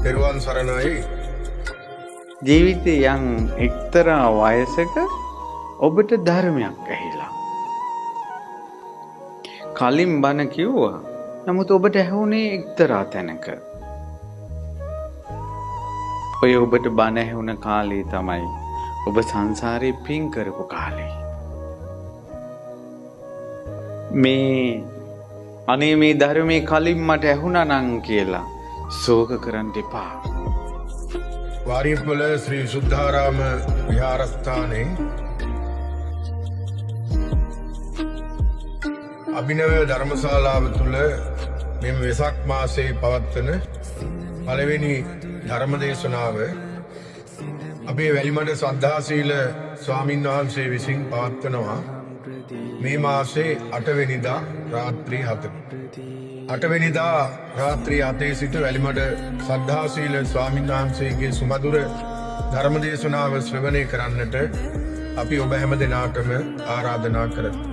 පෙරුවන් සරණයි. ජීවිතේ යම් එක්තරා වයසක ඔබට ධර්මයක් ඇහිලා. කලින් බණ කිව්වා. නමුත් ඔබට ඇහුනේ එක්තරා තැනක. ඔය ඔබට බණ ඇහුණ කාලේ තමයි ඔබ සංසාරේ පින් කරපු කාලේ. අනේ මේ ධර්මයේ කලින් මට ඇහුණා නම් කියලා ශෝක කරන්න එපා. වාරිපොළ ශ්‍රී සුද්ධාරාම විහාරස්ථානයේ අභිනව ධර්මශාලාව තුළ මෙම වෙසක් මාසයේ පවත්වන පළවෙනි ධර්ම දේශනාව අපේ වැලිමඩ ශ්‍රද්ධාශීල ස්වාමින් වහන්සේ විසින් පවත්වනවා මේ මාසේ 8 වෙනිදා රාත්‍රී 7. 8 වෙනිදා රාත්‍රී 7 සිට වැලිමඩ ශ්‍රද්ධාශීල ස්වාමින් වහන්සේගේ සුමధుර ධර්ම දේශනාව ශ්‍රවණය කරන්නට අපි ඔබ හැම දෙනාටම ආරාධනා කරමු.